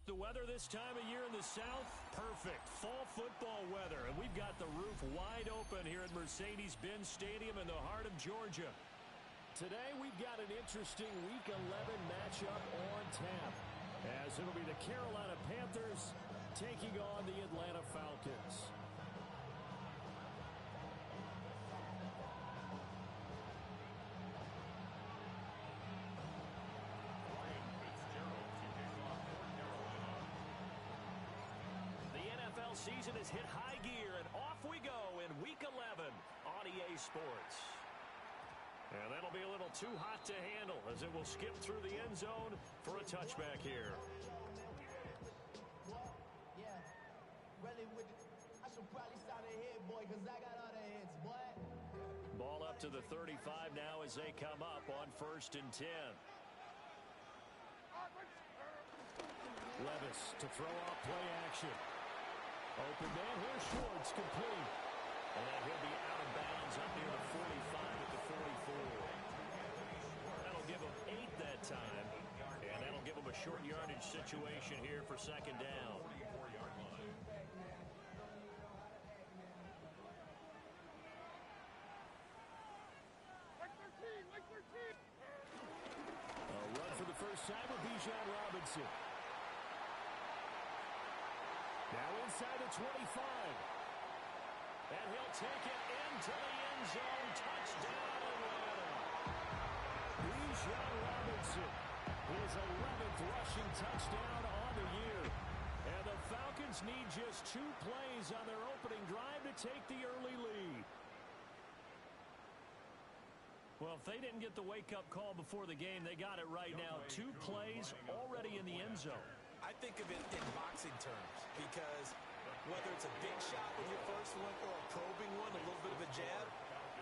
The weather this time of year in the South, perfect. Fall football weather. And we've got the roof wide open here at Mercedes-Benz Stadium in the heart of Georgia. Today we've got an interesting Week 11 matchup on tap, as it'll be the Carolina Panthers taking on the Atlanta Falcons. NFL season has hit high gear, and off we go in Week 11 on EA Sports. And that'll be a little too hot to handle as it will skip through the end zone for a touchback here. Yeah, really I should probably start a hit, boy, because I got all the hits, boy. Ball up to the 35 now as they come up on 1st and 10. Levis to throw off play action. Open man, here's Schwartz, complete. And he'll be out of bounds up near the 45 at the 44. That'll give him 8 that time. And that'll give him a short yardage situation here for 2nd down. A run for the first time with Bijan Robinson. Now inside the 25. And he'll take it into the end zone. Touchdown, Atlanta. Bijan Robinson, his 11th rushing touchdown on the year. And the Falcons need just 2 plays on their opening drive to take the early lead. Well, if they didn't get the wake-up call before the game, they got it right now. 2 plays already in the end zone. I think of it in boxing terms, because whether it's a big shot with your first one or a probing one, a little bit of a jab,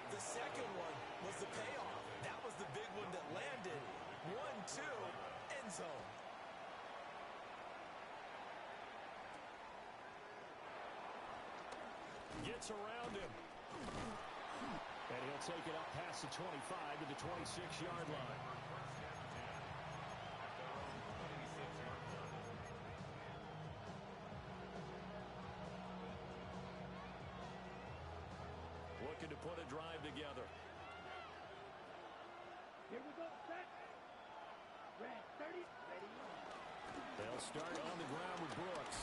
the second one was the payoff. That was the big one that landed. 1-2, end zone. Gets around him. And he'll take it up past the 25 to the 26-yard line. Looking to put a drive together. Here we go, set. Red 30, ready. They'll start on the ground with Brooks.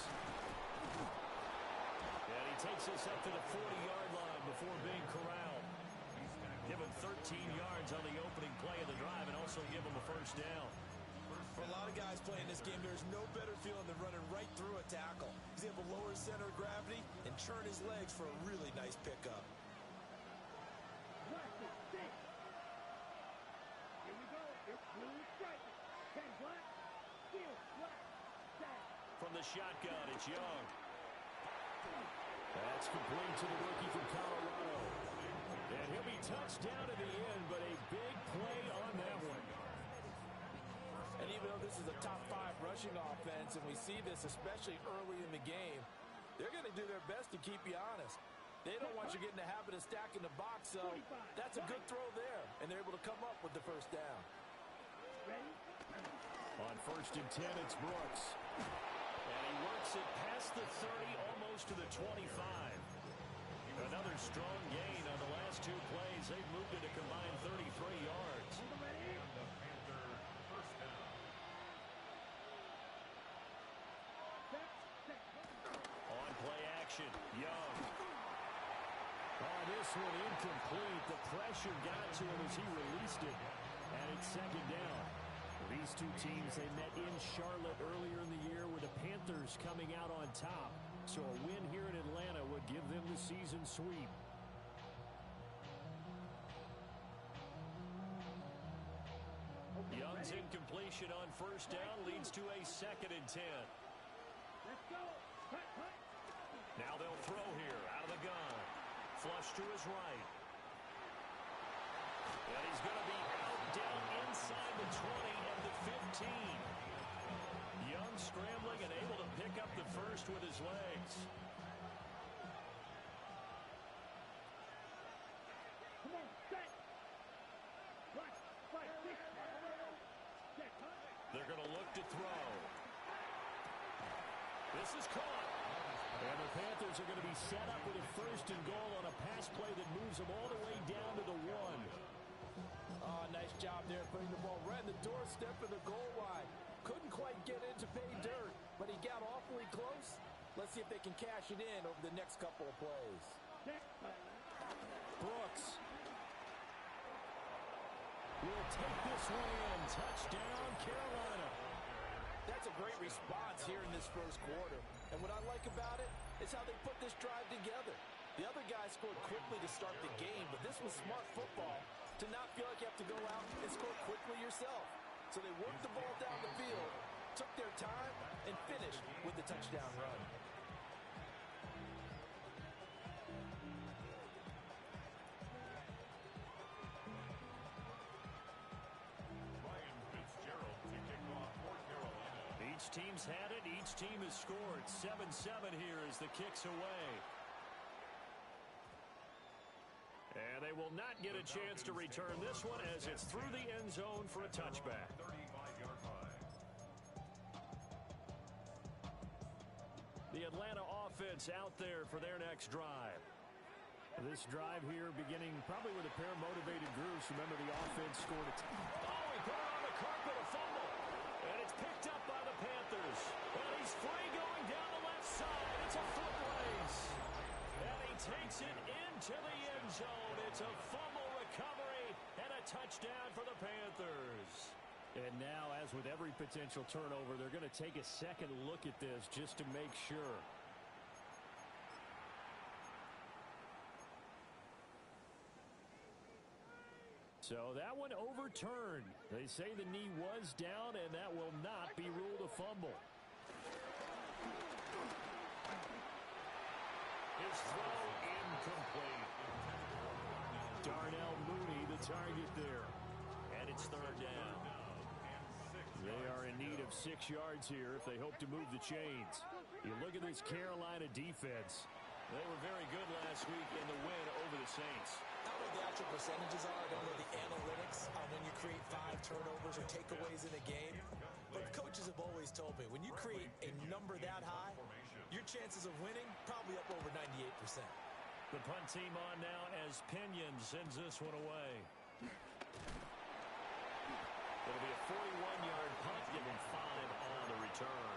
And he takes us up to the 40-yard line before being corralled. Give him 13 yards on the opening play of the drive and also give him a first down. For a lot of guys playing this game, there's no better feeling than running right through a tackle. He's able to lower his center of gravity and turn his legs for a really nice pickup. Here we go. It's blue striking. 10 black, steel black, tag. From the shotgun, it's Young. That's complete to the rookie from Colorado. And he'll be touched down at the end, but a big play on that one. And even though this is a top 5 rushing offense, and we see this especially early in the game, they're going to do their best to keep you honest. They don't want you getting the habit of stacking the box, so that's a good throw there, and they're able to come up with the first down. On 1st and 10, it's Brooks. And he works it past the 30, almost to the 25. Another strong gain on the last 2 plays. They've moved it a combined 33 yards. On play action, Young. Oh, this one incomplete. The pressure got to him as he released it. And it's 2nd down. These 2 teams, they met in Charlotte earlier in the year with the Panthers coming out on top. So a win here in Atlanta would give them the season sweep. Young's incompletion on 1st down leads to a 2nd and 10. Let's go. Cut, cut. Now they'll throw here out of the gun. Flush to his right. And he's going to be out down inside the 20 and the 15. Young scrambling and able to pick up the first with his legs. Come on, set. Right, 5, 6. Check, huh? They're going to look to throw. This is caught. And the Panthers are going to be set up with a first and goal on a pass play that moves them all the way down to the 1. Oh, nice job there putting the ball right in the doorstep of the goal line. Couldn't quite get in to pay dirt, but he got awfully close. Let's see if they can cash it in over the next couple of plays. Brooks will take this one in. Touchdown, Carolina. That's a great response here in this first quarter. And what I like about it is how they put this drive together. The other guy scored quickly to start the game, but this was smart football to not feel like you have to go out and score quickly yourself. So they worked the ball down the field, took their time, and finished with the touchdown run. Each team's had it. Each team has scored. 7-7 here as the kick's away. And they will not get a chance to return this one as it's through the end zone for a touchback. The Atlanta offense out there for their next drive. This drive here beginning probably with a pair of motivated groups. Remember, the offense scored a oh, he put it on the carpet, a fumble. And it's picked up by the Panthers. And he's free going down the left side. It's a foot race. And he takes it into the end zone. It's a fumble recovery and a touchdown for the Panthers. And now, as with every potential turnover, they're going to take a second look at this just to make sure. So that one overturned. They say the knee was down, and that will not be ruled a fumble. His throw incomplete. Darnell Mooney, the target there. And it's third down. They are in need of 6 yards here if they hope to move the chains. You look at this Carolina defense. They were very good last week in the win over the Saints. I don't know what the actual percentages are. I don't know the analytics on when you create 5 turnovers or takeaways in a game. But coaches have always told me, when you create a number that high, your chances of winning probably up over 98%. The punt team on now as Pinion sends this one away. It'll be a 41-yard punt, giving 5 on the return.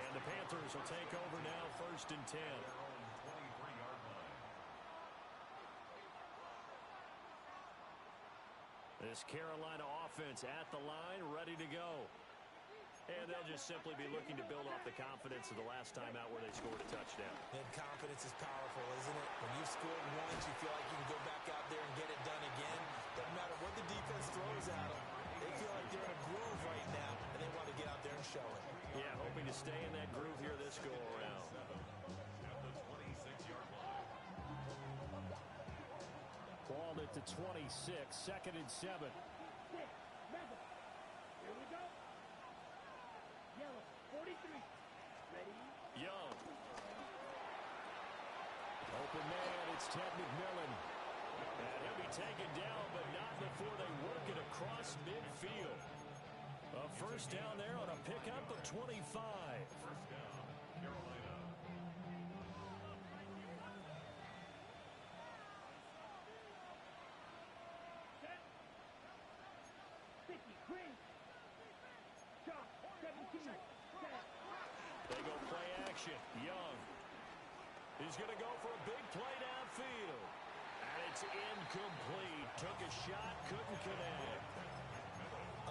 And the Panthers will take over now, 1st and 10. This Carolina offense at the line, ready to go. And they'll just simply be looking to build off the confidence of the last time out where they scored a touchdown. And confidence is powerful, isn't it? When you've scored once, you feel like you can go back out there and get it done again. Doesn't matter what the defense throws at them. They feel like they're in a groove right now, and they want to get out there and show it. Yeah, hoping to stay in that groove here this go-around. Ball at the 26, 2nd and 7. Here we go. Yellow, 43. Ready? Young. Open man, it's Ted McMillan. And he'll be taken down, but not before they work it across midfield. A first down there on a pickup of 25. They go play action. Young is going to go for a big play downfield. And it's incomplete. Took a shot, couldn't connect.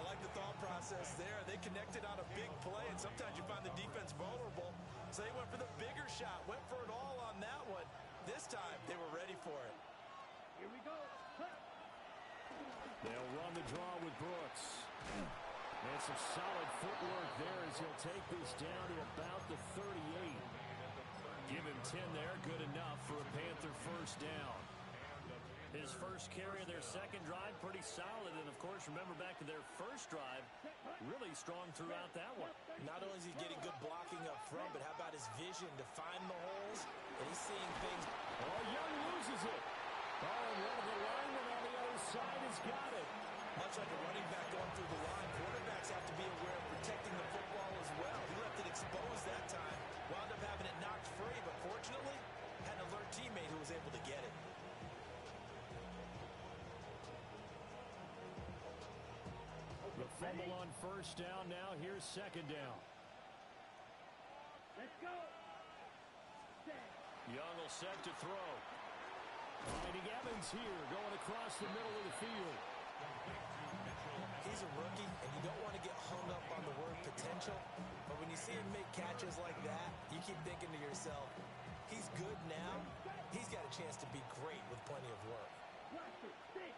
I like the thought process there. They connected on a big play, and sometimes you find the defense vulnerable. So they went for the bigger shot, went for it all on that one. This time, they were ready for it. Here we go. They'll run the draw with Brooks. And some solid footwork there as he'll take this down to about the 38. Give him 10 there, good enough for a Panther first down. His first carry of their second drive, pretty solid. And, of course, remember back to their first drive, really strong throughout that one. Not only is he getting good blocking up front, but how about his vision to find the holes? And he's seeing things. Oh, Young loses it. Oh, and one of the linemen on the other side has got it. Much like a running back going through the line, quarterbacks have to be aware of protecting the football as well. He left it exposed that time, wound up having it knocked free, but fortunately, had an alert teammate who was able to get it. The fumble on first down. Now here's second down. Let's go. Set. Young will set to throw. Finding Evans here, going across the middle of the field. He's a rookie, and you don't want to get hung up on the word potential, but when you see him make catches like that, you keep thinking to yourself, he's good now. He's got a chance to be great with plenty of work. Watch it. Stick.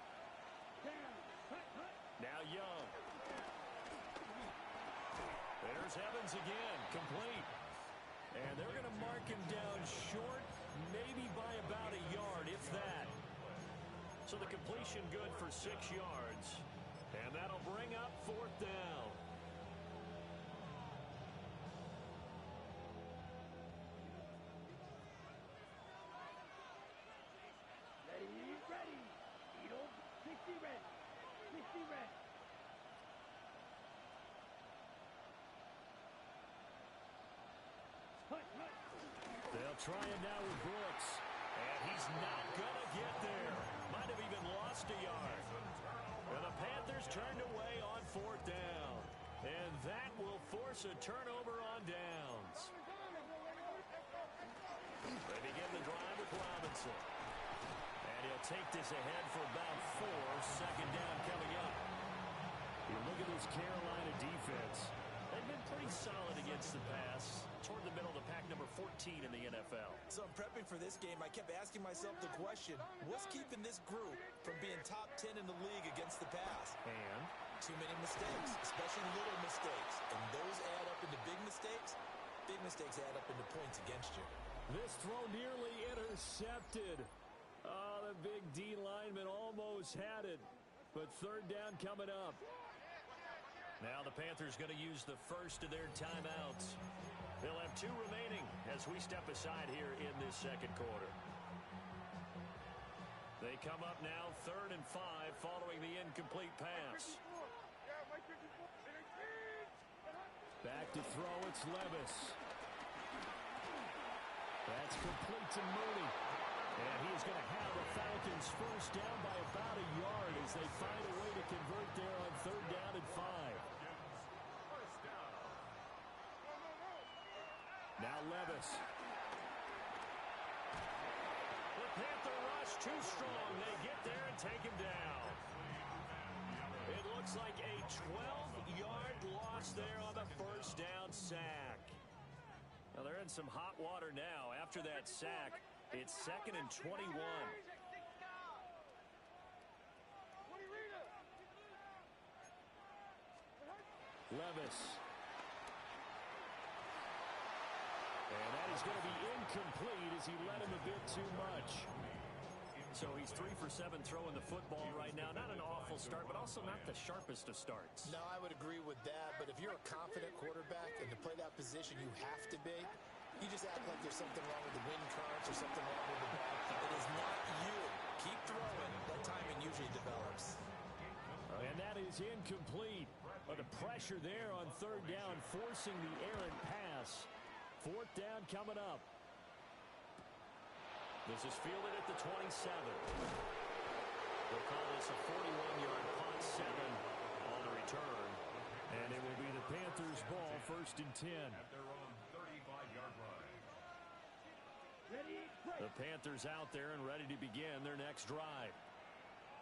Down. Hut, hut. Now Young. There's Evans again, complete. And they're going to mark him down short, maybe by about a yard, if that. So the completion good for 6 yards. And that'll bring up fourth down. Ready. Eagle. 60 red. 60 red. Hut, hut. They'll try it now with Brooks. And he's not going to get there. Might have even lost a yard. And the Panthers turned away on fourth down. And that will force a turnover on downs. They begin the drive with Robinson. And he'll take this ahead for about 4. Second down coming up. You look at this Carolina defense. They've been pretty solid against the pass. Toward the middle of the pack, number 14 in the NFL. So I'm prepping for this game. I kept asking myself the question, what's keeping this group from being top 10 in the league against the pass? And too many mistakes, especially little mistakes. And those add up into big mistakes. Big mistakes add up into points against you. this throw nearly intercepted. Oh, the big D lineman almost had it. But third down coming up. Now the Panthers going to use the first of their timeouts. They'll have 2 remaining as we step aside here in this second quarter. They come up now 3rd and 5 following the incomplete pass. Back to throw, it's Levis. That's complete to Mooney. And he's going to have the Falcons first down by about a yard as they find a way to convert there on 3rd down and 5. Now Levis. The Panther rush too strong. They get there and take him down. It looks like a 12-yard loss there on the first down sack. Now they're in some hot water now. After that sack, it's 2nd and 21. Levis. And that is going to be incomplete as he led him a bit too much. So he's 3 for 7 throwing the football right now. Not an awful start, but also not the sharpest of starts. No, I would agree with that. But if you're a confident quarterback and to play that position, you have to be. You just act like there's something wrong with the wind currents or something wrong with the ball. It is not you. Keep throwing. That timing usually develops. And that is incomplete. But the pressure there on 3rd down, forcing the errant pass. 4th down coming up. This is fielded at the 27. We'll call this a 41-yard punt, 7 on the return. And it will be the Panthers' ball, 1st and 10. At their own 35-yard line. The Panthers out there and ready to begin their next drive.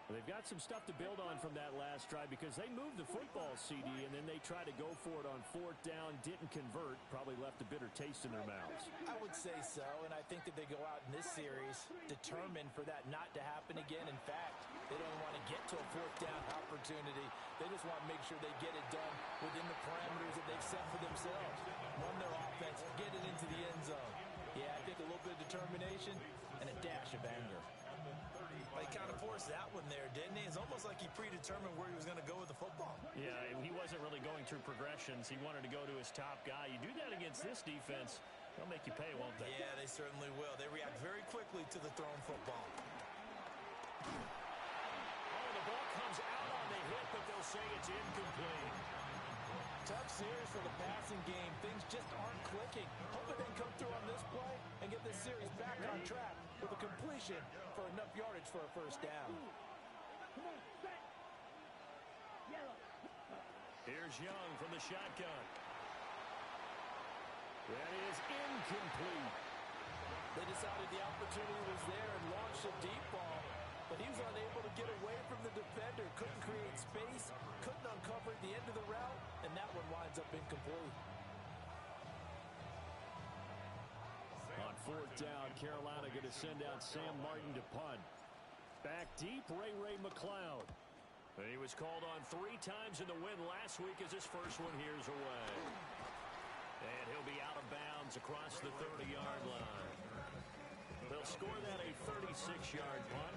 They've got some stuff to build on from that last drive because they moved the football, CD, and then they tried to go for it on 4th down, didn't convert, probably left a bitter taste in their mouths. I would say so, and I think that they go out in this series determined for that not to happen again. In fact, they don't want to get to a 4th down opportunity. They just want to make sure they get it done within the parameters that they've set for themselves. Run their offense, get it into the end zone. Yeah, I think a little bit of determination and a dash of anger. Well, he kind of forced that one there, didn't he? It's almost like he predetermined where he was going to go with the football. Yeah, he wasn't really going through progressions. He wanted to go to his top guy. You do that against this defense, they'll make you pay, won't they? Yeah, they certainly will. They react very quickly to the thrown football. Oh, the ball comes out on the hit, say it's incomplete. Tough series for the passing game. Things just aren't clicking. Hoping they can come through on this play and get this series back on track with a completion for enough yardage for a first down. Come on, set. Yellow. Here's Young from the shotgun. That is incomplete. They decided the opportunity was there and launched a deep ball, but he was unable to get away from the defender, couldn't create space, couldn't uncover the end of the route, and that one winds up incomplete. On fourth down, Carolina going to send out Sam Martin to punt. Back deep, Ray McLeod. And he was called on 3 times in the win last week as his first one here's away. And he'll be out of bounds across the 30-yard line. They'll score that a 36-yard punt.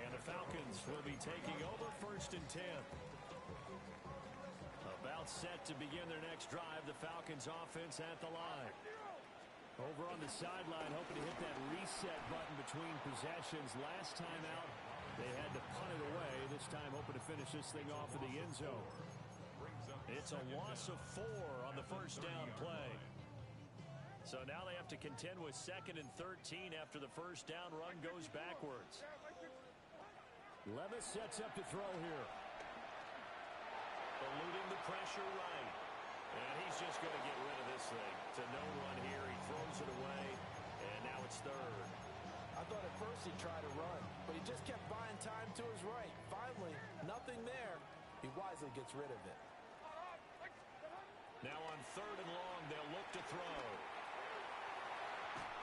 And the Falcons will be taking over first and 10. About set to begin their next drive, the Falcons offense at the line. Over on the sideline, hoping to hit that reset button between possessions. Last time out, they had to punt it away. This time, hoping to finish this thing off in the end zone. It's a loss of 4 on the first down play. So now they have to contend with 2nd and 13 after the first down run goes backwards. Levis sets up to throw here. Eluding the pressure right. And he's just going to get rid of this thing. To no run here. He throws it away. And now it's 3rd. I thought at first he'd try to run, but he just kept buying time to his right. Finally, nothing there. He wisely gets rid of it. Now on 3rd and long, they'll look to throw.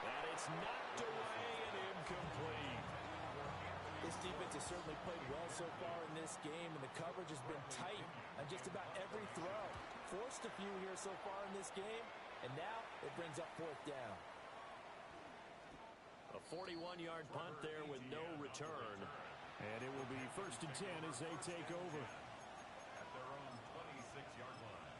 And it's knocked away and incomplete. This defense has certainly played well so far in this game, and the coverage has been tight on just about every throw. Forced a few here so far in this game, and now it brings up 4th down. A 41-yard punt there with no return. And it will be first and 10 as they take over. At their own 26-yard line.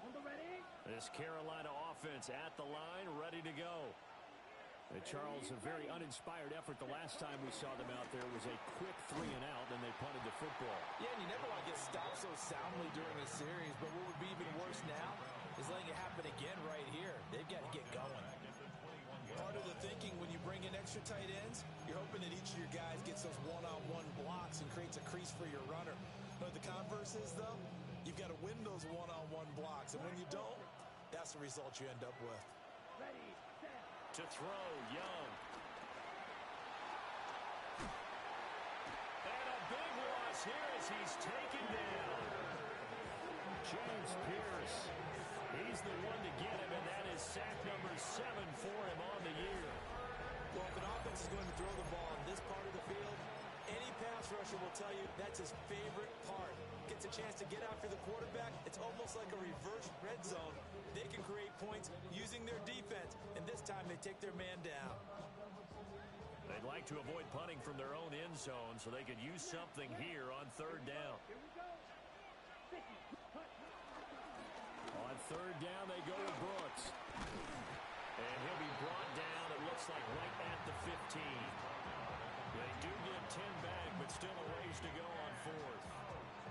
On the ready. This Carolina offense at the line, ready to go. And Charles, a very uninspired effort the last time we saw them out there was a quick 3 and out, and they punted the football. Yeah, and you never want to get stopped so soundly during a series, but what would be even worse now is letting it happen again right here. They've got to get going. Part of the thinking when you bring in extra tight ends, you're hoping that each of your guys gets those one-on-one blocks and creates a crease for your runner. But the converse is, though, you've got to win those one-on-one blocks, and when you don't, that's the result you end up with. Ready, set. To throw, Young. And a big loss here as he's taken down. James Pierce. He's the one to get him, and that is sack number 7 for him on the year. Well, if an offense is going to throw the ball in this part of the field, any pass rusher will tell you that's his favorite part. Gets a chance to get after the quarterback. It's almost like a reverse red zone. They can create points using their defense, and this time they take their man down. They'd like to avoid punting from their own end zone so they could use something here on 3rd down. Here we go. 50. Punt. On 3rd down, they go to Brooks. And he'll be brought down, it looks like, right at the 15. They do get 10 back, but still a ways to go on 4th.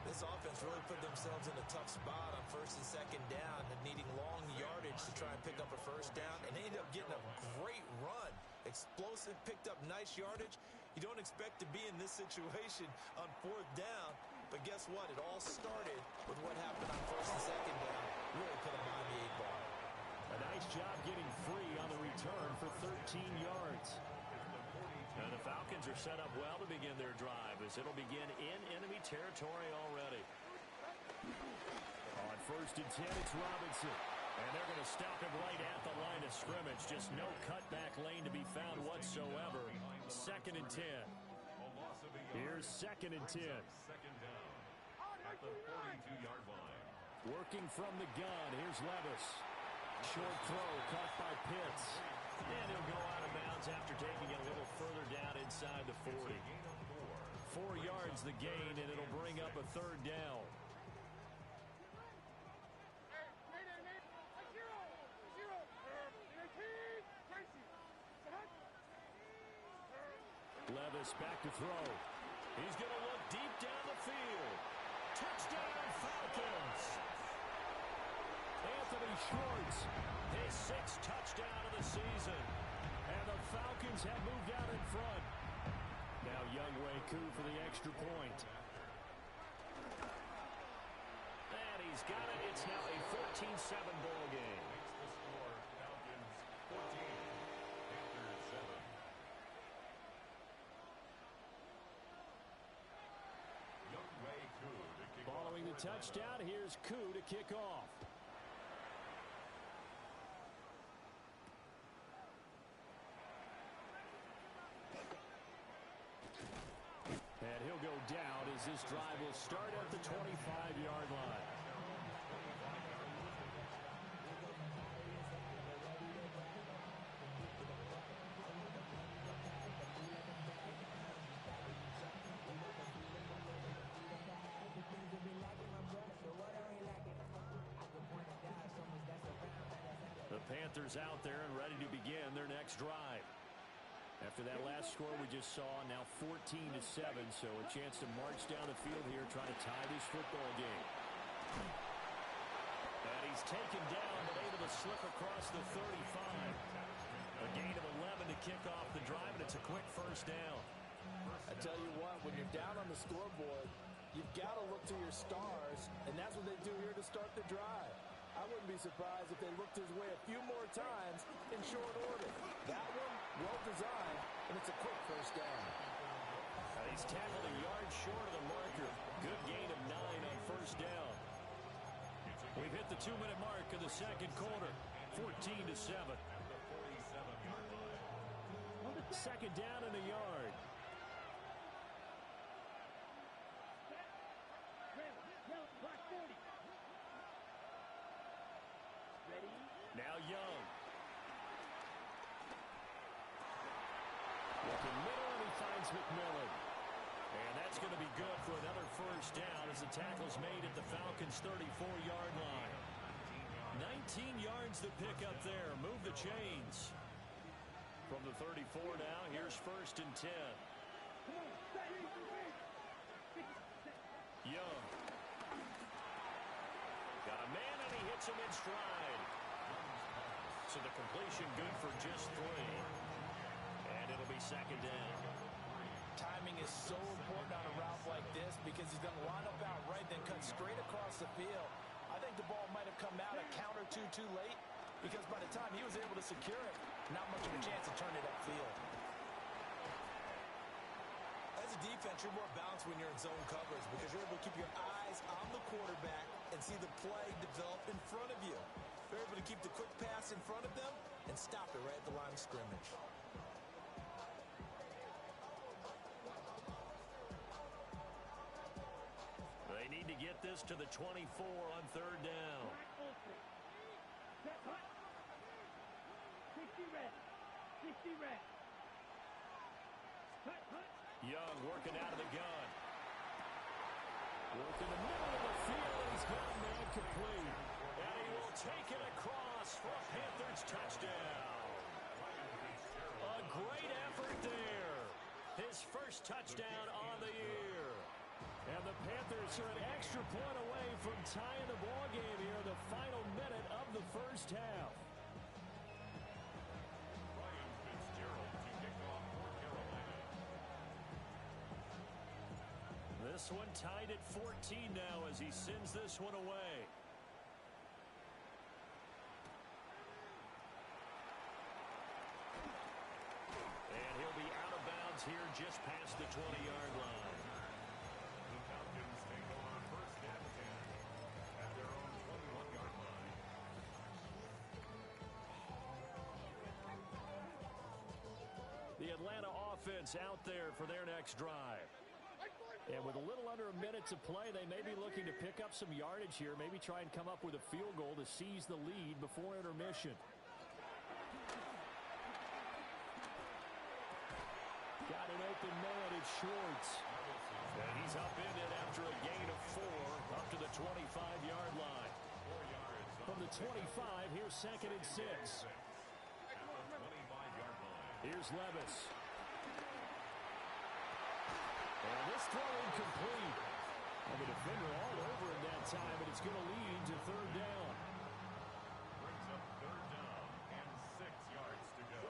This offense really put themselves in a tough spot on 1st and 2nd down and needing long yardage to try and pick up a first down, and they ended up getting a great run. Explosive, picked up nice yardage. You don't expect to be in this situation on 4th down, but guess what? It all started with what happened on 1st and 2nd down. Really put them on the 8 ball. A nice job getting free on the return for 13 yards. And the Falcons are set up well to begin their drive as it'll begin in enemy territory already. On 1st and 10, it's Robinson. And they're going to stop him right at the line of scrimmage. Just no cutback lane to be found whatsoever. 2nd and 10. Here's 2nd and 10. Second down. At the 42-yard line. Working from the gun. Here's Levis. Short throw caught by Pitts. And he'll go out of bounds after taking it a little further down inside the 40. 4 yards the gain, and it'll bring up a 3rd down. Levis back to throw. He's going to look deep down the field. Touchdown, Falcons! Anthony Schwartz, his 6th touchdown of the season. And the Falcons have moved out in front. Now Younghoe Koo for the extra point. And he's got it. It's now a 14-7 ball game. Makes the score Falcons 14, Panthers 7. Younghoe Koo to kick off. Following the touchdown, here's Koo to kick off. And he'll go down as this drive will start at the 25-yard line. The Panthers out there and ready to begin their next drive. After that last score we just saw, now 14-7, so a chance to march down the field here trying to tie this football game. And he's taken down but able to slip across the 35. A gain of 11 to kick off the drive, and it's a quick first down. I tell you what, when you're down on the scoreboard, you've got to look to your stars, and that's what they do here to start the drive. I wouldn't be surprised if they looked his way a few more times in short order. That one, well designed, and it's a quick first down. He's tackled a yard short of the marker. Good gain of 9 on first down. We've hit the 2-minute mark of the second quarter. 14-7. Second down and a yard. Now Young. Looking middle, and he finds McMillan. And that's going to be good for another first down as the tackle's made at the Falcons' 34-yard line. 19 yards to pick up there. Move the chains. From the 34 now, here's first and 10. Young. Got a man, and he hits him in stride. So the completion good for just 3. And it'll be second down. Timing is so important on a route like this because he's going to line up out right, then cut straight across the field. I think the ball might have come out a count or two too late because by the time he was able to secure it, not much of a chance to turn it upfield. As a defense, you're more balanced when you're in zone coverage because you're able to keep your eyes on the quarterback and see the play develop in front of you. You're able to keep the quick pass in front of them and stop it right at the line of scrimmage. They need to get this to the 24 on third down. 60 red. Young working out of the gun. Working the middle of the field, and he's got a man complete. And he will take it across for a Panthers touchdown. A great effort there. His first touchdown on the year. And the Panthers are an extra point away from tying the ball game here in the final minute of the first half. This one tied at 14 now as he sends this one away. And he'll be out of bounds here just past the 20-yard line. The Falcons take over first and 10 at their own 21-yard line. The Atlanta offense out there for their next drive. And with a little under a minute to play, they may be looking to pick up some yardage here, maybe try and come up with a field goal to seize the lead before intermission. Got an open man, it's Schwartz. And he's up in it after a gain of 4 up to the 25-yard line. From the 25, here's second and 6. At the 25-yard line. Here's Levis. And this throw incomplete. And the defender all over him that time, and it's going to lead to third down. Brings up third down and 6 yards to go.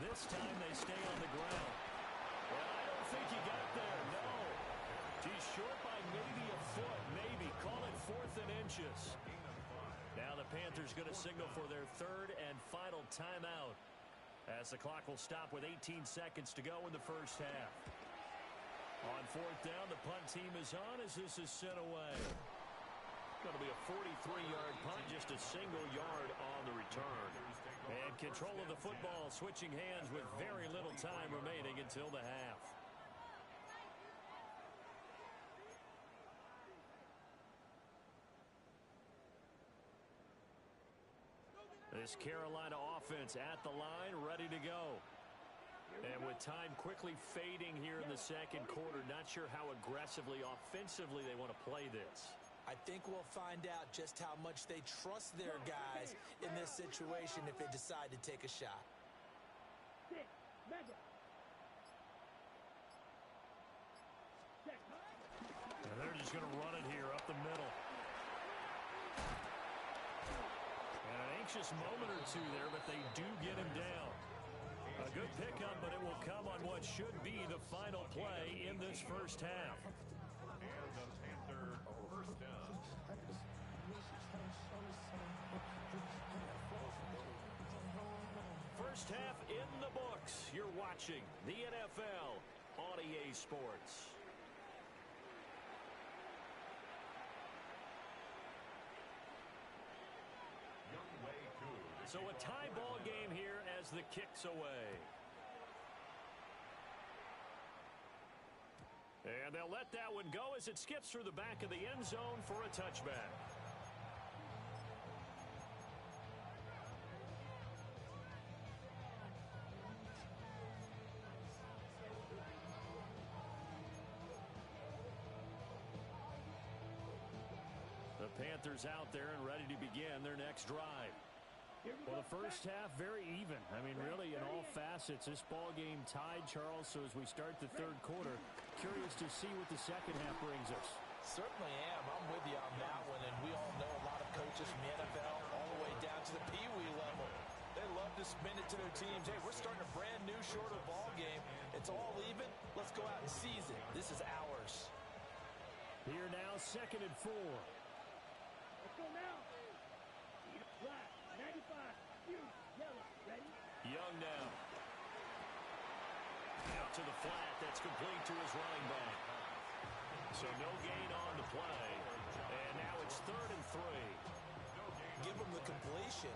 This time they stay on the ground. Well, I don't think he got there, no. He's short by maybe a foot, maybe. Call it 4th and inches. Now the Panthers going to signal for their third and final timeout, as the clock will stop with 18 seconds to go in the first half. On 4th down, the punt team is on as this is sent away. Going to be a 43-yard punt, just a single yard on the return. And control of the football switching hands with very little time remaining until the half. This Carolina offense at the line, ready to go. And with time quickly fading here in the second quarter, not sure how aggressively, offensively they want to play this. I think we'll find out just how much they trust their guys in this situation if they decide to take a shot. And they're just going to run it here up the middle. And an anxious moment or two there, but they do get him down. A good pickup, but it will come on what should be the final play in this first half. And the Panther first down. First half in the books. You're watching the NFL on EA Sports. So a tie ball game here as the kick's away. And they'll let that one go as it skips through the back of the end zone for a touchback. The Panthers out there and ready to begin their next drive. Well, the first half, very even. I mean, really, in all facets, this ball game tied, Charles. So as we start the third quarter, curious to see what the second half brings us. Certainly am. I'm with you on that one. And we all know a lot of coaches from the NFL all the way down to the Pee-wee level. They love to spin it to their teams. Hey, we're starting a brand new, shorter ball game. It's all even. Let's go out and seize it. This is ours. Here now, 2nd and 4. Let's go now. Black, 95, yellow, ready? Young now. Out to the flat. That's complete to his running back. So no gain on the play. And now it's 3rd and 3. Give them the completion.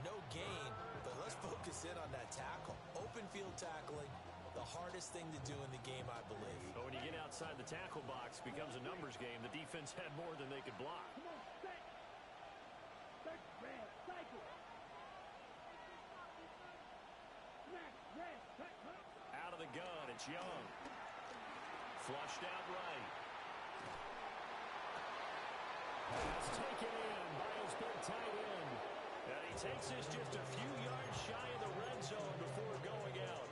No gain. But let's focus in on that tackle. Open field tackling. The hardest thing to do in the game, I believe. But when you get outside the tackle box, it becomes a numbers game. The defense had more than they could block. Come on, set. Search, red, cycle. Smack, red, cut, cut. Out of the gun, it's Young. Flushed out right. Pass taken in by his big tight end. And he takes this just a few yards shy of the red zone before going out.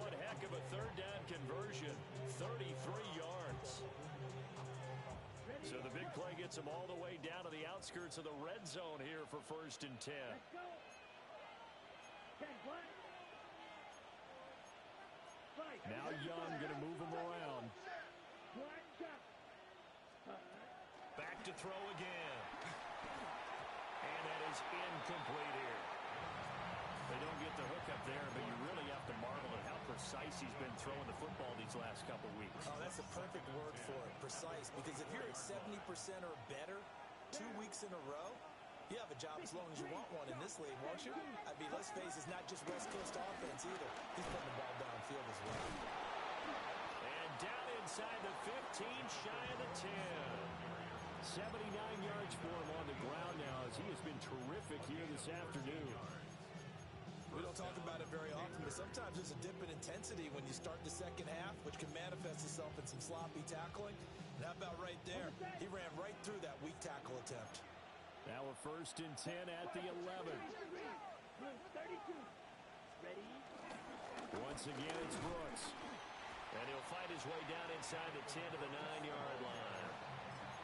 One heck of a third down conversion. 33 yards. So the big play gets him all the way down to the outskirts of the red zone here for 1st and 10. Let's go. 10 black. Fight. Now Young going to move him around. Black shot. Back to throw again. And that is incomplete here. They don't get the hook up there, but you really have to marvel at how precise he's been throwing the football these last couple weeks. Oh, that's a perfect word for it, precise. Because if you're at 70% or better 2 weeks in a row, you have a job as long as you want one in this league, won't you? I mean, let's face it, it's not just West Coast offense either. He's putting the ball downfield as well. And down inside the 15, shy of the 10. 79 yards for him on the ground now as he has been terrific here this afternoon. We don't talk about it very often, but sometimes there's a dip in intensity when you start the second half, which can manifest itself in some sloppy tackling. And how about right there? He ran right through that weak tackle attempt. Now a 1st and 10 at the 11. 32. Ready? Once again, it's Brooks. And he'll fight his way down inside the 10 to the 9-yard line.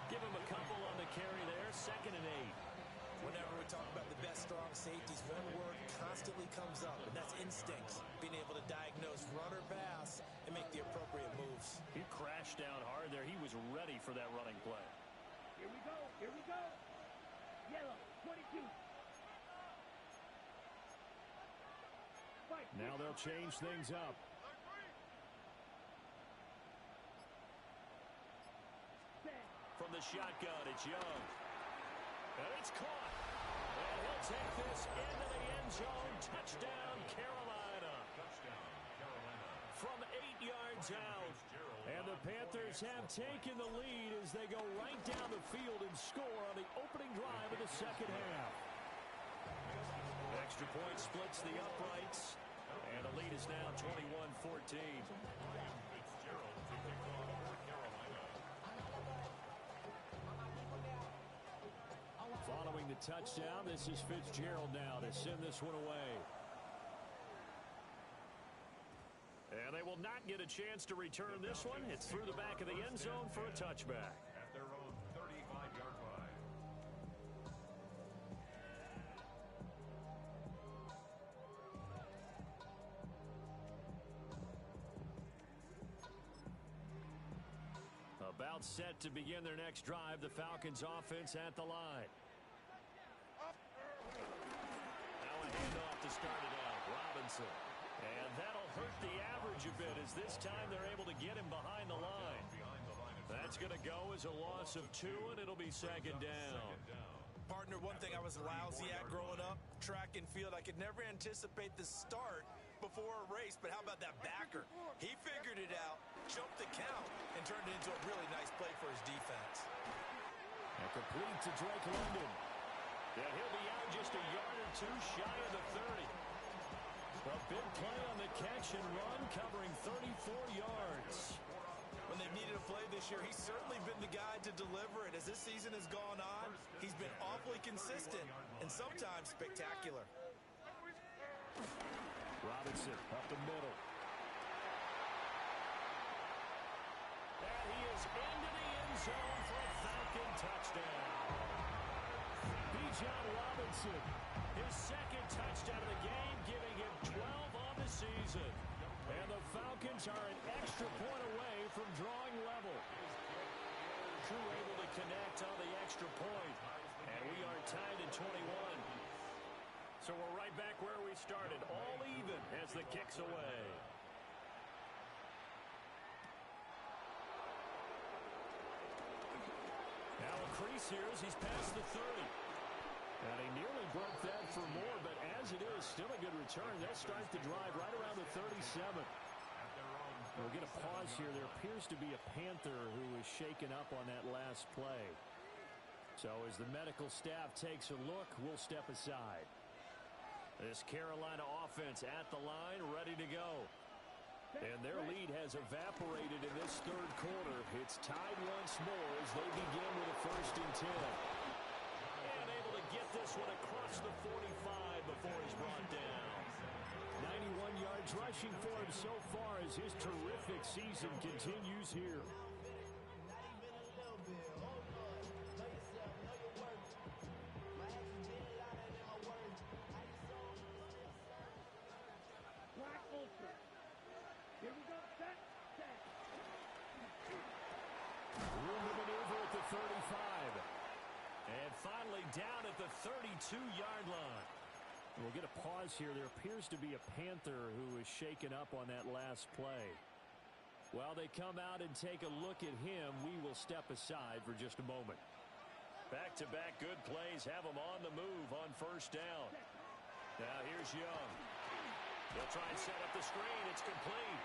Give him a couple on the carry there. 2nd and 8. Whenever we talk about the best strong safeties, one word constantly comes up, and that's instincts. Being able to diagnose run or pass and make the appropriate moves. He crashed down hard there. He was ready for that running play. Here we go. Here we go. Yellow, 22. Fight. Now they'll change things up. From the shotgun, it's Young. And it's caught. And he'll take this into the end zone. Touchdown, Carolina. Touchdown, Carolina. From 8 yards out. And the Panthers have taken the lead as they go right down the field and score on the opening drive of the second half. Extra point splits the uprights. And the lead is now 21-14. Fitzgerald to kick off for Carolina. Following the touchdown, this is Fitzgerald now to send this one away. And they will not get a chance to return this one. It's through the back of the end zone for a touchback. At their own 35-yard line. About set to begin their next drive, the Falcons offense at the line. Now a handoff to start it out. Robinson. And that'll hurt the average a bit as this time they're able to get him behind the line. That's going to go as a loss of 2, and it'll be 2nd down. Partner, one thing I was lousy at growing up, track and field. I could never anticipate the start before a race, but how about that backer? He figured it out, jumped the count, and turned it into a really nice play for his defense. And complete to Drake London. Yeah, he'll be out just a yard or 2 shy of the 30. A big play on the catch and run, covering 34 yards. When they've needed a play this year, he's certainly been the guy to deliver it. As this season has gone on, he's been awfully consistent and sometimes spectacular. Robinson up the middle. And he is into the end zone for a Falcon touchdown. Bijan Robinson, his 2nd touchdown of the game, giving him 12 on the season. And the Falcons are an extra point away from drawing level. Crew able to connect on the extra point. And we are tied at 21. So we're right back where we started, all even as the kick's away. Now a crease here as he's past the 30. And he nearly broke that for more, but as it is, still a good return. They'll start the drive right around the 37. We'll get a pause here. There appears to be a Panther who is shaken up on that last play. So as the medical staff takes a look, we'll step aside. This Carolina offense at the line, ready to go. And their lead has evaporated in this 3rd quarter. It's tied once more as they begin with a 1st and 10. And able to get this one across the 45 before he's brought down. 91 yards rushing for him so far as his terrific season continues here. Here we go. Set. Room to maneuver at the 35. And finally down at the 32-yard line. We'll get a pause here. There appears to be a Panther who is shaken up on that last play. While they come out and take a look at him, we will step aside for just a moment. Back-to-back good plays have him on the move on 1st down. Now here's Young. He'll try and set up the screen. It's complete.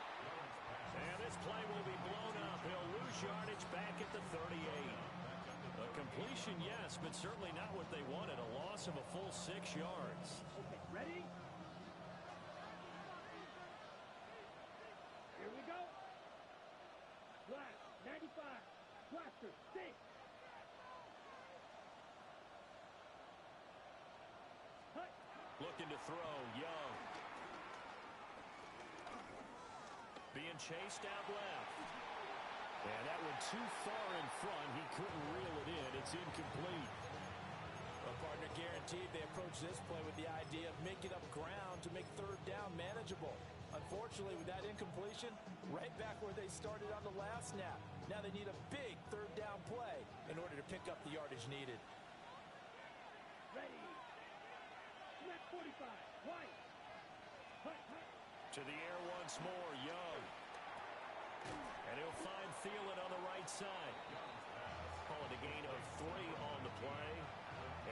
And this play will be blown up. He'll lose yardage back at the 38. A completion, yes, but certainly not what they wanted. A loss of a full 6 yards. Okay, ready? Here we go. Black, 95. Blaster, 6. Looking to throw, Young. Being chased out left. And that went too far in front. He couldn't reel it in. It's incomplete. Well, partner, guaranteed they approach this play with the idea of making up ground to make third down manageable. Unfortunately, with that incompletion, right back where they started on the last snap. Now they need a big third down play in order to pick up the yardage needed. Ready. Snap 45. White. Hut, hut. To the air once more, Young. And he'll find Thielen on the right side. Calling a gain of 3 on the play.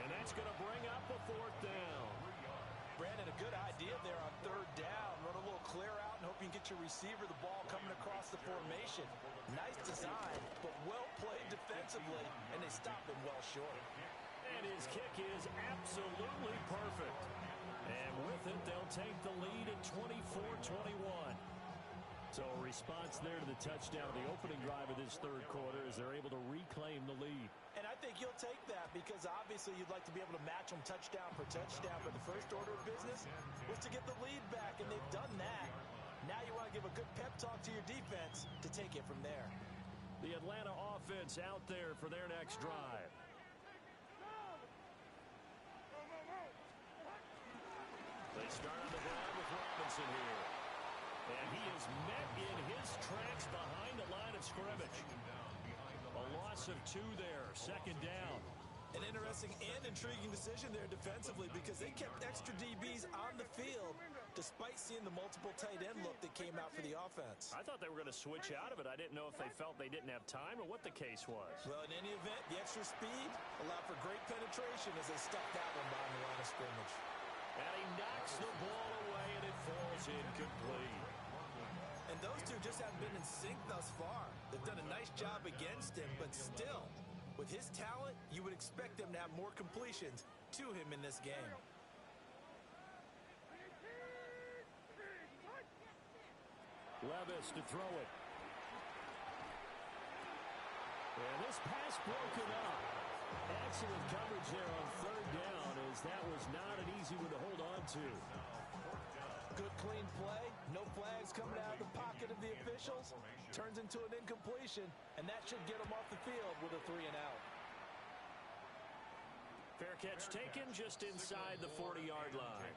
And that's going to bring up a 4th down. Brandon, a good idea there on third down. Run a little clear out and hope you can get your receiver the ball coming across the formation. Nice design, but well played defensively, and they stop him well short. And his kick is absolutely perfect. And with it, they'll take the lead at 24-21. So a response there to the touchdown of the opening drive of this third quarter as they're able to reclaim the lead. And I think you'll take that because obviously you'd like to be able to match them touchdown for touchdown, but the first order of business was to get the lead back, and they've done that. Now you want to give a good pep talk to your defense to take it from there. The Atlanta offense out there for their next drive. They start on the ground with Robinson here. And he is met in his tracks behind the line of scrimmage. A loss of 2 there, 2nd down. An interesting and intriguing decision there defensively because they kept extra DBs on the field despite seeing the multiple tight end look that came out for the offense. I thought they were going to switch out of it. I didn't know if they felt they didn't have time or what the case was. Well, in any event, the extra speed allowed for great penetration as they stuck that one behind the line of scrimmage. And he knocks the ball away, and it falls incomplete. And those two just haven't been in sync thus far. They've done a nice job against him, but still, with his talent, you would expect them to have more completions to him in this game. Levis to throw it. And this pass broken up. Excellent coverage there on third down as that was not an easy one to hold on to. Good clean play. No flags coming out of the pocket of the officials. Turns into an incompletion, and that should get them off the field with a 3-and-out. Fair catch taken just inside the 40-yard line.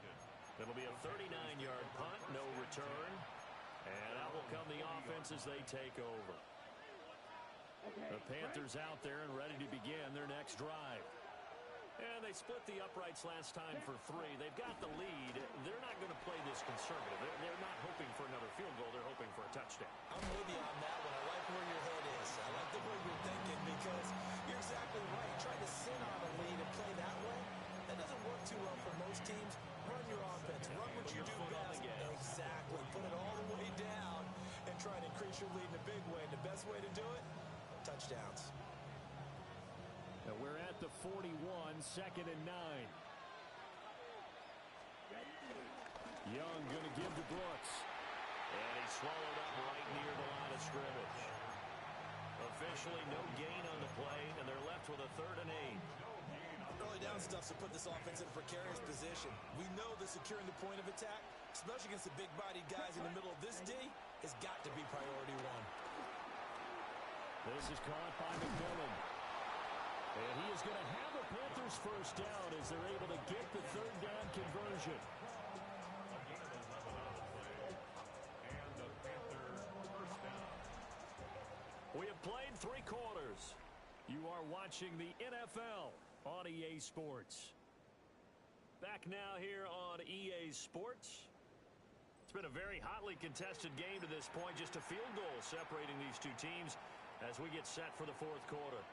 It'll be a 39-yard punt, no return. And out will come the offense as they take over. The Panthers out there and ready to begin their next drive. And they split the uprights last time for 3. They've got the lead. They're not going to play this conservative. They're not hoping for another field goal. They're hoping for a touchdown. I'm with you on that one. I like where your head is. I like the way you're thinking because you're exactly right. Trying to sit on a lead and play that way, that doesn't work too well for most teams. Run your offense. Run what you do best. Exactly. Put it all the way down and try to increase your lead in a big way. And the best way to do it, touchdowns. Now we're at the 41, 2nd and 9. Young going to give to Brooks. And he's swallowed up right near the line of scrimmage. Officially no gain on the play, and they're left with a 3rd and 8. Early down stuff to put this offense in a precarious position. We know that securing the point of attack, especially against the big-bodied guys in the middle of this D, has got to be priority 1. This is caught by McMillan. And he is going to have a Panthers first down as they're able to get the 3rd down conversion. We have played 3 quarters. You are watching the NFL on EA Sports. Back now here on EA Sports. It's been a very hotly contested game to this point. Just a field goal separating these two teams as we get set for the 4th quarter.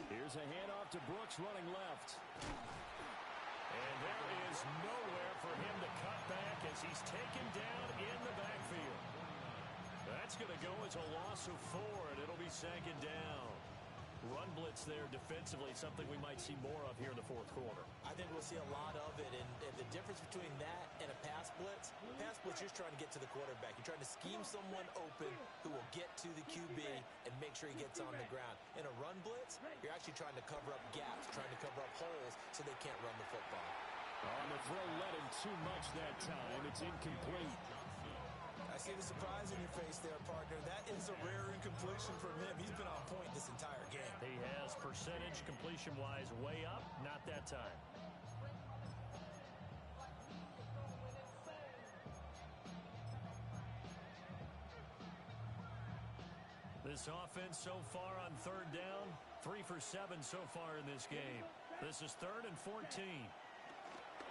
Here's a handoff to Brooks running left. And there is nowhere for him to cut back as he's taken down in the backfield. That's going to go as a loss of 4, and it'll be 2nd down. run blitz there defensively, something we might see more of here in the fourth quarter. I think we'll see a lot of it, and the difference between that and a pass blitz, you're just trying to get to the quarterback. You're trying to scheme someone open who will get to the QB and make sure he gets on the ground. In a run blitz, you're actually trying to cover up gaps, trying to cover up holes so they can't run the football. On the throw, led him too much that time. It's incomplete. I see the surprise in your face there, partner. That is a rare incompletion from him. He's been on point this entire game. He has percentage completion-wise way up. Not that time. This offense so far on third down, 3 for 7 so far in this game. This is 3rd and 14.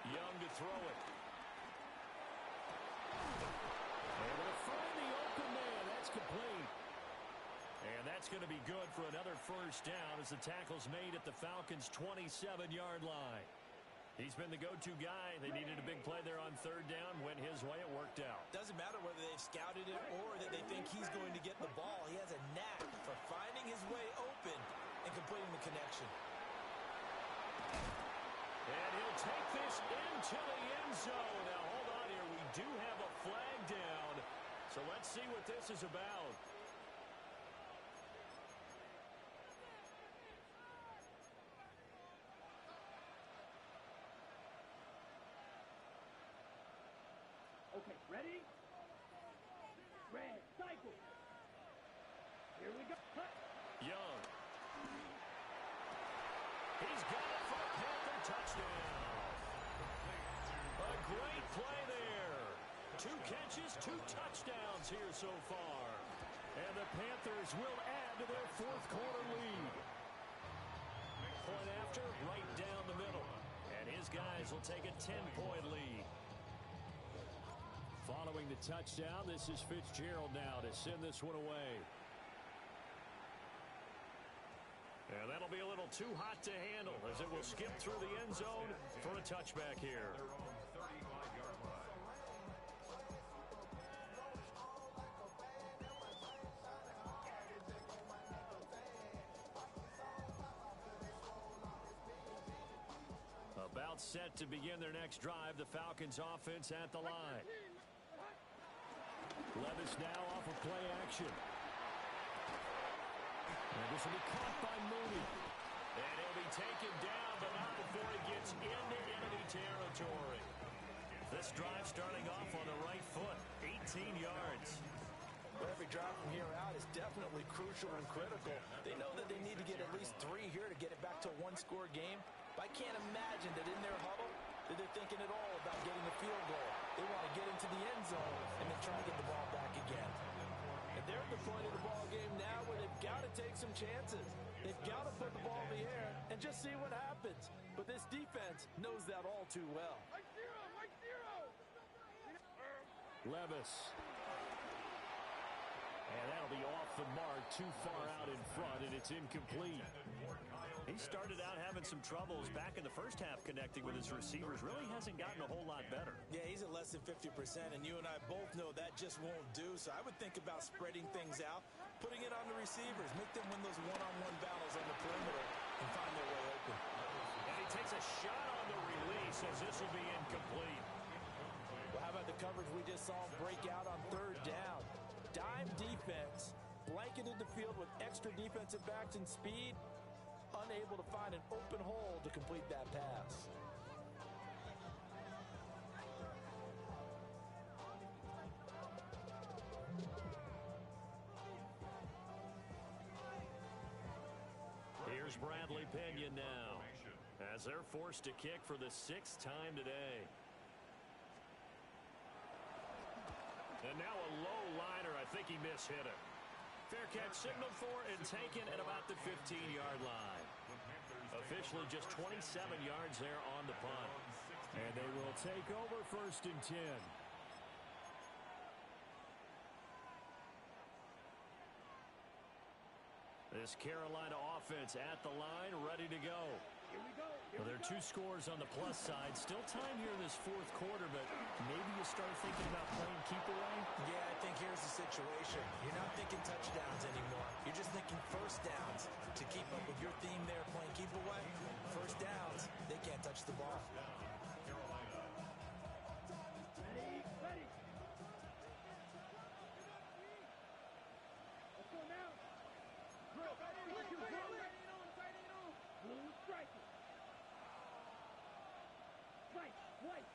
Young to throw it. Able to find the open man. That's complete. And that's going to be good for another first down as the tackle's made at the Falcons' 27-yard line. He's been the go-to guy. They needed a big play there on third down. Went his way. It worked out. Doesn't matter whether they've scouted it or that they think he's going to get the ball. He has a knack for finding his way open and completing the connection. And he'll take this into the end zone. Now, hold on here. We do have a flag down. So let's see what this is about. Okay, ready? Red, cycle. Here we go. Cut. Young. He's got it for a Panther touchdown. A great play there. 2 catches, 2 touchdowns here so far. And the Panthers will add to their fourth quarter lead. Point after, right down the middle. And his guys will take a 10-point lead. Following the touchdown, this is Fitzgerald now to send this one away. And that'll be a little too hot to handle as it will skip through the end zone for a touchback here. About set to begin their next drive, the Falcons offense at the line. Levis now off of play action. And this will be caught by Mooney. And he'll be taken down, but not before he gets into enemy territory. This drive starting off on the right foot, 18 yards. But every drive from here out is definitely crucial and critical. They know that they need to get at least 3 here to get it back to a one-score game. But I can't imagine that in their huddle that they're thinking at all about getting a field goal. They want to get into the end zone and then try to get the ball back again. And they're at the point of the ball game now where they've got to take some chances. They've got to put the ball in the air and just see what happens. But this defense knows that all too well. Mike zero. Levis. And that'll be off the mark, too far out in front, and it's incomplete. He started out having some troubles back in the first half connecting with his receivers. Really hasn't gotten a whole lot better. Yeah, he's at less than 50%, and you and I both know that just won't do. So I would think about spreading things out, putting it on the receivers, make them win those one-on-one battles on the perimeter and find their way open. And he takes a shot on the release as this will be incomplete. Well, how about the coverage we just saw break out on third down? Dime defense, blanketed the field with extra defensive backs and speed, unable to find an open hole to complete that pass. Here's Bradley Pinion now as they're forced to kick for the 6th time today. And now a low liner. I think he mishit it. Fair catch signaled for and taken at about the 15-yard line. Officially just 27 yards there on the punt. And they will take over 1st and 10. This Carolina offense at the line, ready to go. Here we go. Well, there are 2 scores on the plus side. Still time here in this 4th quarter, but maybe you start thinking about playing keep away. Yeah, I think here's the situation. situation. You're not thinking touchdowns anymore. You're just thinking first downs. To keep up with your theme there, playing keep away, first downs, they can't touch the ball. Ready, ready. Let's go now. Blue, strike it. Right, white.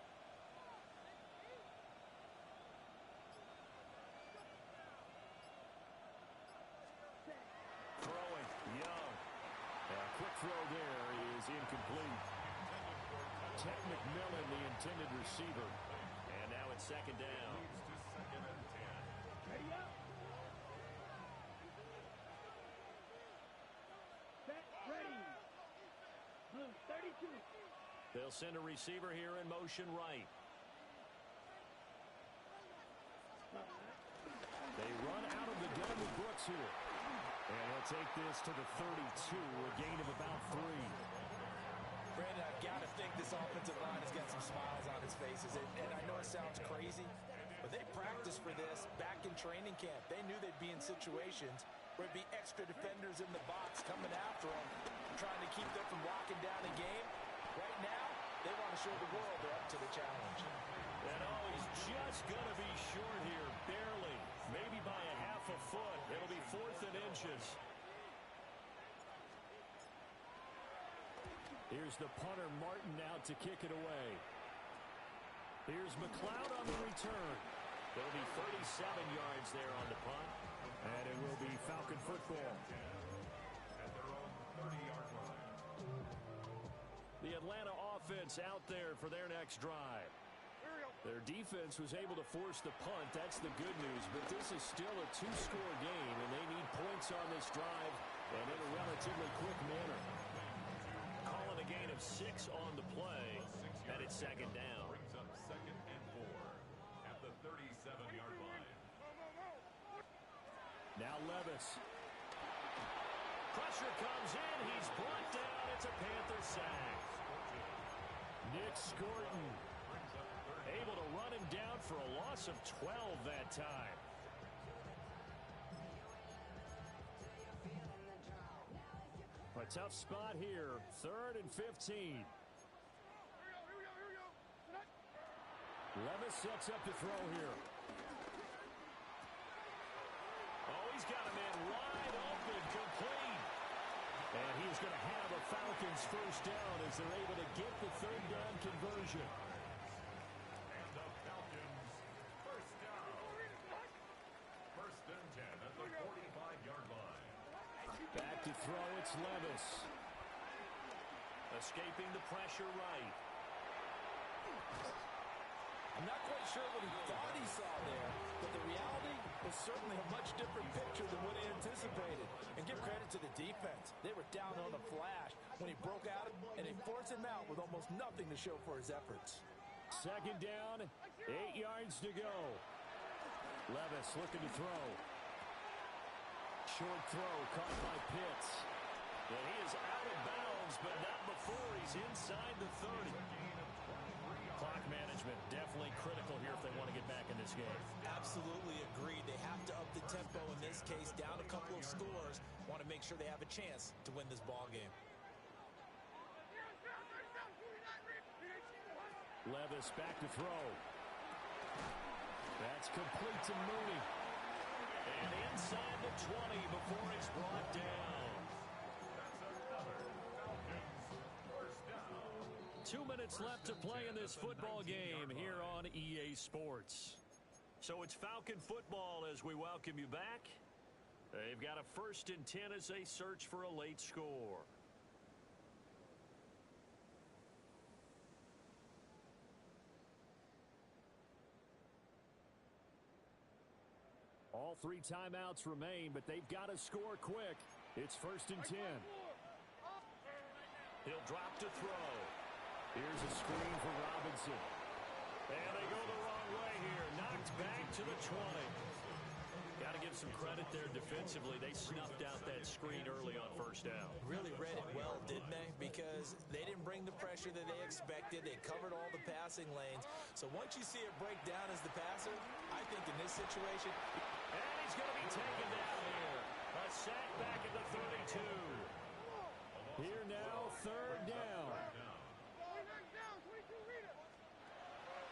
Throwing, Young. A quick throw there is incomplete. Ted McMillan, the intended receiver. And now it's second down. Ready up. Set, ready. Blue, 32. They'll send a receiver here in motion right. They run out of the gun with Brooks here. And he'll take this to the 32, a gain of about 3. Brandon, I've got to think this offensive line has got some smiles on its faces. And I know it sounds crazy, but they practiced for this back in training camp. They knew they'd be in situations where it'd be extra defenders in the box coming after them, trying to keep them from locking down the game. Right now, they want to show the world they're up to the challenge. And he's just going to be short here, barely. Maybe by a half a foot. It'll be 4th and inches. Here's the punter, Martin, out to kick it away. Here's McLeod on the return. There'll be 37 yards there on the punt. And it will be Falcon football. At their own 30-yard line. The Atlanta offense out there for their next drive. Their defense was able to force the punt. That's the good news. But this is still a 2-score game, and they need points on this drive and in a relatively quick manner. Calling a gain of 6 on the play, and it's second down. Brings up 2nd and 4 at the 37-yard line. Now Levis. Pressure comes in. He's brought down. It's a Panther sack. Nick Scorton able to run him down for a loss of 12 that time. A tough spot here. 3rd and 15. Levis sets up to throw here. Oh, he's got him in wide open, complete. And he's going to have a Falcons first down as they're able to get the 3rd down conversion. And the Falcons first down. 1st and 10 at the 45-yard line. Back to throw, it's Levis. Escaping the pressure right. I'm not quite sure what he thought he saw there, but the reality was certainly a much different picture than what he anticipated. And give credit to the defense. They were down on the flash when he broke out, and they forced him out with almost nothing to show for his efforts. Second down, 8 yards to go. Levis looking to throw. Short throw caught by Pitts. And he is out of bounds, but not before he's inside the 30. Clock management definitely critical here if they want to get back in this game. Absolutely agreed. They have to up the tempo in this case, down a couple of scores. Want to make sure they have a chance to win this ball game. Levis back to throw. That's complete to Mooney. And inside the 20 before it's brought down. That's another Falcons first down. 2 minutes left to play in this football game here on EA Sports. So it's Falcon football as we welcome you back. They've got a 1st and 10 as they search for a late score. All 3 timeouts remain, but they've got to score quick. It's 1st and 10. He'll drop to throw. Here's a screen for Robinson. And they go the wrong way here. Knocked back to the 20. Got to give some credit there defensively. They snuffed out that screen early on 1st down. Really read it well, didn't they? Because they didn't bring the pressure that they expected. They covered all the passing lanes. So once you see it break down as the passer, I think in this situation... And Here now, third down.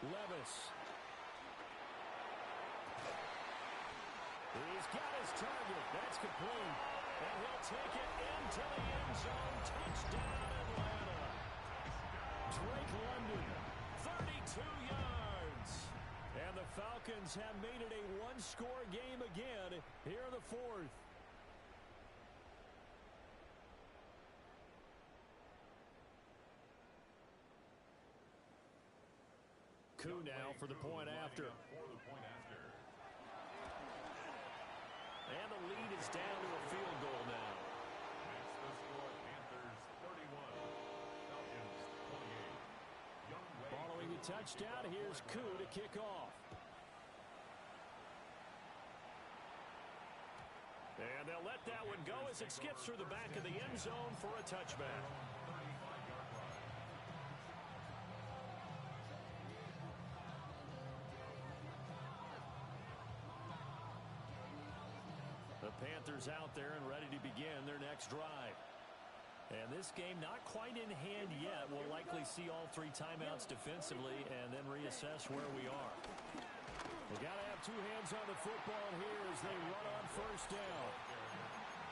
Levis. He's got his target. That's complete. And he'll take it into the end zone. Touchdown, Atlanta. Drake London, 32 yards. And the Falcons have made it a one-score game again here in the fourth. Koo now for the point after. And the lead is down to a field goal now. Makes the score Panthers 31, Falcons 28. Young Wei Following the touchdown, here's Koo to kick off. And they'll let that one go as it skips through the back of the end zone for a touchback. 35-yard line. The Panthers out there and ready to begin their next drive. And this game not quite in hand yet. We'll likely see all three timeouts defensively and then reassess where we are. We got to have two hands on the football here as they run on first down.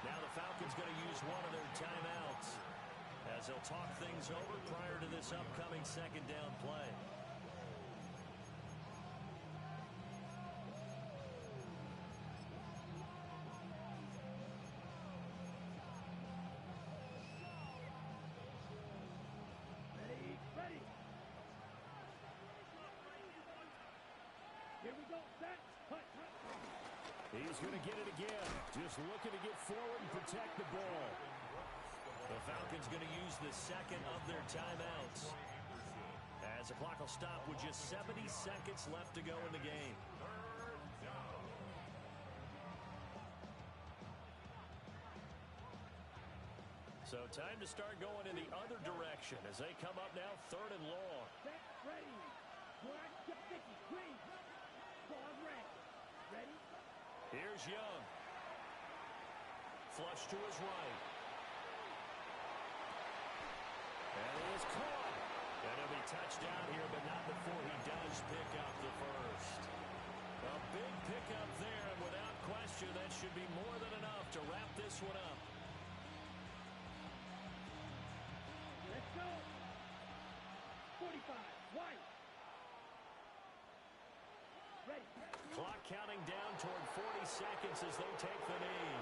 Now the Falcons going to use one of their timeouts as they'll talk things over prior to this upcoming second down play. Here we go, set, cut. He's going to get it again. Just looking to get forward and protect the ball. The Falcons going to use the second of their timeouts as the clock will stop with just 70 seconds left to go in the game. So time to start going in the other direction as they come up now third and long. Set, ready. Black, get 50, green. Ball red. Ready? Here's Young. Flush to his right. And he is caught. And he'll be touchdown here, but not before he does pick up the first. A big pickup there, and without question, that should be more than enough to wrap this one up. Let's go. 45, white. Ready. Clock counting down toward 40 seconds as they take the knee.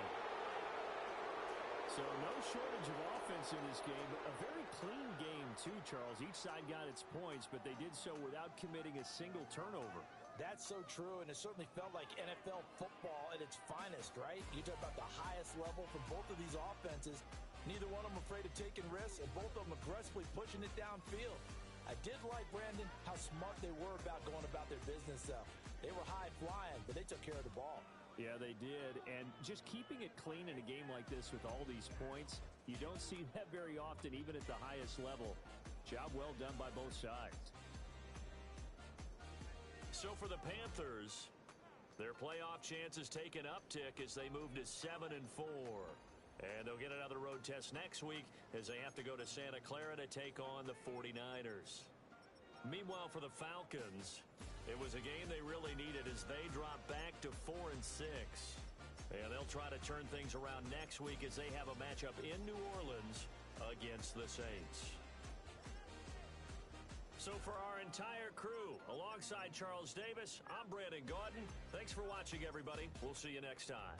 So no shortage of offense in this game, but a very clean game too, Charles. Each side got its points, but they did so without committing a single turnover. That's so true, and it certainly felt like NFL football at its finest, right? You talk about the highest level from both of these offenses. Neither one of them afraid of taking risks, and both of them aggressively pushing it downfield. I did like, Brandon, how smart they were about going about their business, though. They were high-flying, but they took care of the ball. Yeah, they did, and just keeping it clean in a game like this with all these points, you don't see that very often, even at the highest level. Job well done by both sides. So for the Panthers, their playoff chances take an uptick as they move to 7-4. And they'll get another road test next week as they have to go to Santa Clara to take on the 49ers. Meanwhile, for the Falcons, it was a game they really needed as they drop back to 4-6. And they'll try to turn things around next week as they have a matchup in New Orleans against the Saints. So for our entire crew, alongside Charles Davis, I'm Brandon Gaudin. Thanks for watching, everybody. We'll see you next time.